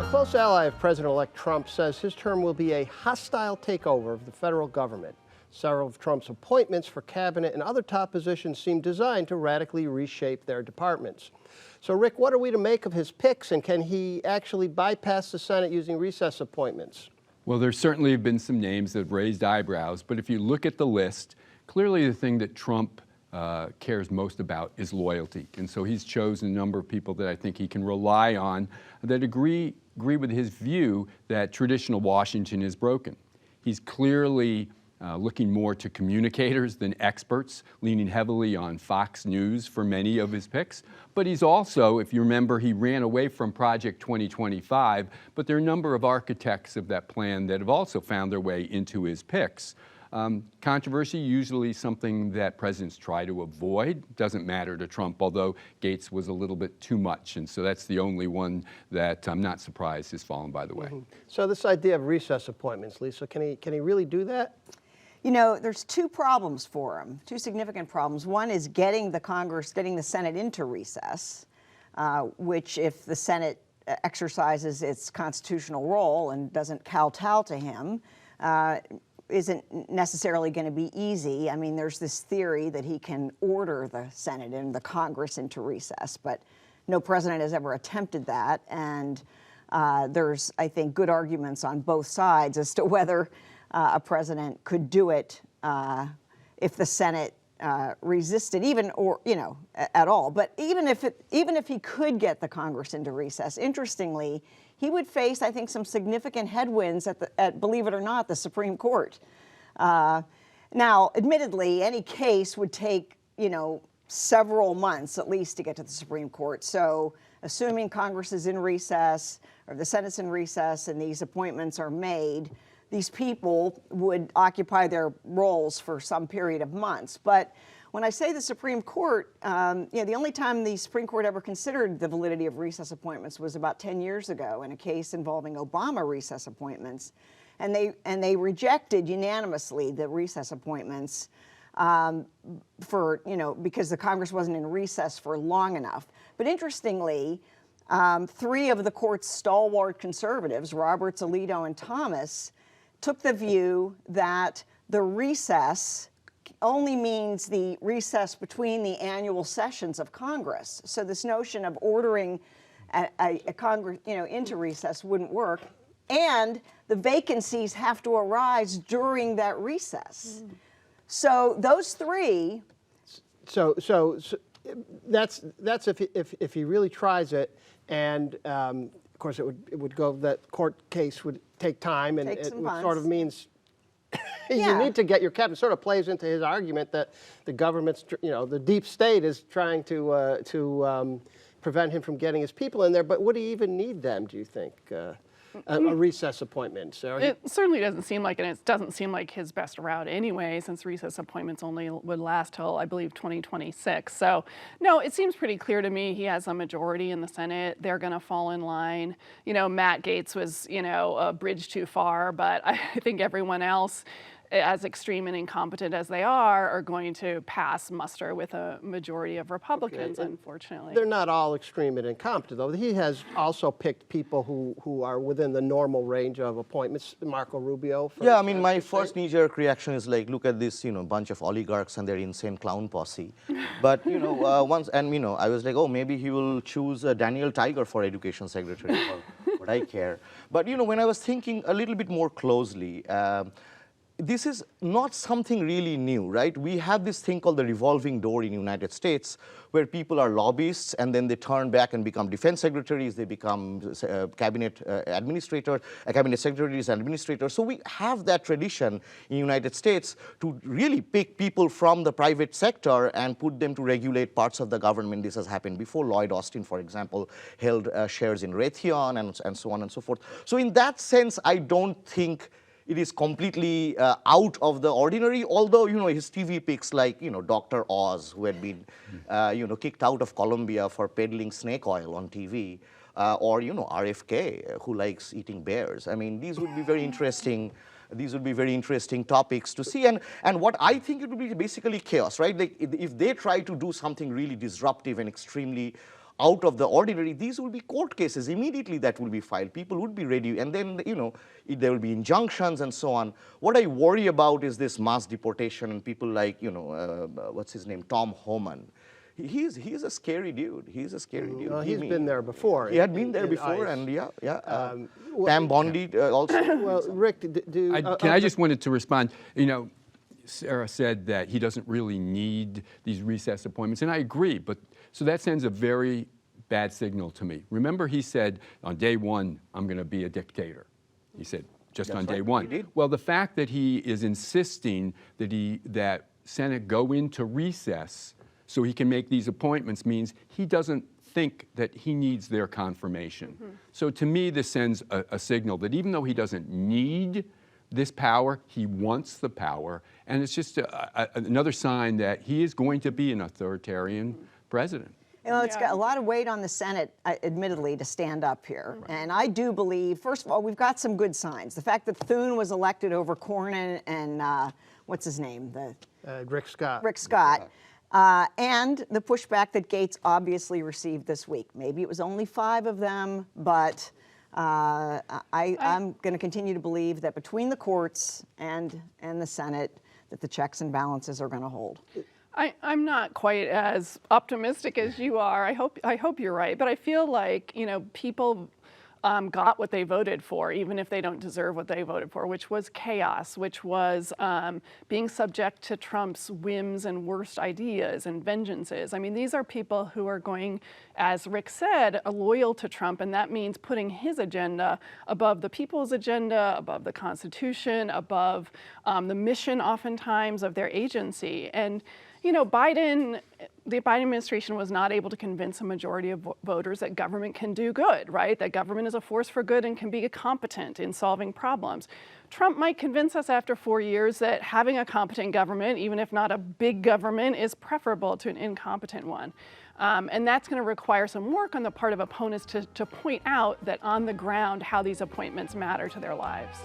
A close ally of President-elect Trump says his term will be a hostile takeover of the federal government. Several of Trump's appointments for cabinet and other top positions seem designed to radically reshape their departments. So, Rick, what are we to make of his picks, and can he actually bypass the Senate using recess appointments? Well, there certainly have been some names that have raised eyebrows, but if you look at the list, clearly the thing that Trump cares most about is loyalty. And so he's chosen a number of people that I think he can rely on that agree with his view that traditional Washington is broken. He's clearly looking more to communicators than experts, leaning heavily on Fox News for many of his picks. But he's also, if you remember, he ran away from Project 2025, but there are a number of architects of that plan that have also found their way into his picks. Controversy, usually something that presidents try to avoid. Doesn't matter to Trump, although Gates was a little bit too much, and so that's the only one that I'm not surprised has fallen by the way. So this idea of recess appointments, Lisa, can he really do that? You know, there's two problems for him, two significant problems. One is getting the Senate into recess, which if the Senate exercises its constitutional role and doesn't kowtow to him, isn't necessarily going to be easy. I mean, there's this theory that he can order the Senate and the Congress into recess, but no president has ever attempted that. And there's, I think, good arguments on both sides as to whether a president could do it if the Senate resisted, at all. But even if he could get the Congress into recess, interestingly, he would face, I think, some significant headwinds at believe it or not, the Supreme Court. Now, admittedly, any case would take, several months at least to get to the Supreme Court. So assuming Congress is in recess or the Senate's in recess and these appointments are made, these people would occupy their roles for some period of months. But when I say the Supreme Court, the only time the Supreme Court ever considered the validity of recess appointments was about 10 years ago in a case involving Obama recess appointments. And they rejected unanimously the recess appointments because the Congress wasn't in recess for long enough. But interestingly, three of the court's stalwart conservatives, Roberts, Alito, and Thomas, took the view that the recess only means the recess between the annual sessions of Congress. So this notion of ordering a Congress, into recess wouldn't work. And the vacancies have to arise during that recess. So those three. So that's if he really tries it, and of course it would go, that court case would take time, and it sort of means you need to get your cabinet. Sort of plays into his argument that the government's, the deep state is trying to prevent him from getting his people in there. But would he even need them, do you think? A recess appointment. So it certainly doesn't seem like, and it doesn't seem like his best route anyway, since recess appointments only would last till, I believe, 2026. So, no, it seems pretty clear to me he has a majority in the Senate. They're going to fall in line. Matt Gaetz was, a bridge too far, but I think everyone else, as extreme and incompetent as they are going to pass muster with a majority of Republicans, unfortunately. They're not all extreme and incompetent, though. He has also picked people who are within the normal range of appointments. Marco Rubio. Yeah, I mean, my first knee-jerk reaction is like, look at this, bunch of oligarchs and their insane clown posse. But, I was like, oh, maybe he will choose Daniel Tiger for Education Secretary, or what I care. But, when I was thinking a little bit more closely, this is not something really new, right? We have this thing called the revolving door in the United States, where people are lobbyists and then they turn back and become defense secretaries, they become cabinet administrators, cabinet secretaries and administrators. So we have that tradition in the United States to really pick people from the private sector and put them to regulate parts of the government. This has happened before. Lloyd Austin, for example, held shares in Raytheon and so on and so forth. So in that sense, I don't think it is completely out of the ordinary, although, his TV picks like, Dr. Oz, who had been, kicked out of Colombia for peddling snake oil on TV, or, RFK, who likes eating bears. I mean, these would be very interesting. These would be very interesting topics to see. And what I think it would be basically chaos, right? Like if they try to do something really disruptive and extremely out of the ordinary, these will be court cases immediately that will be filed. People would be ready, and then, you know, there will be injunctions and so on. What I worry about is this mass deportation and people like, you know, what's his name, Tom Homan. He's a scary dude. He's a scary dude. Well, he's been there before. He had been there before, ICE. and Pam Bondi also. Well, Rick, I just wanted to respond. You know, Sarah said that he doesn't really need these recess appointments, and I agree, but so that sends a very bad signal to me. Remember, he said on day one, I'm going to be a dictator. He said just on day one. He did. Well, the fact that he is insisting that Senate go into recess so he can make these appointments means he doesn't think that he needs their confirmation. Mm-hmm. So to me, this sends a signal that even though he doesn't need this power, he wants the power, and it's just another sign that he is going to be an authoritarian president. You know, it's got a lot of weight on the Senate, admittedly, to stand up here. Right. And I do believe, first of all, we've got some good signs. The fact that Thune was elected over Cornyn and what's his name? Rick Scott. Rick Scott. And the pushback that Gates obviously received this week. Maybe it was only 5 of them, but I'm going to continue to believe that between the courts and the Senate, that the checks and balances are going to hold. I'm not quite as optimistic as you are. I hope you're right, but I feel like, you know, people got what they voted for, even if they don't deserve what they voted for, which was chaos, which was being subject to Trump's whims and worst ideas and vengeances. I mean, these are people who are going, as Rick said, loyal to Trump, and that means putting his agenda above the people's agenda, above the Constitution, above the mission, oftentimes, of their agency. And you know, the Biden administration was not able to convince a majority of voters that government can do good, right? That government is a force for good and can be competent in solving problems. Trump might convince us after 4 years that having a competent government, even if not a big government, is preferable to an incompetent one. And that's going to require some work on the part of opponents to point out that on the ground how these appointments matter to their lives.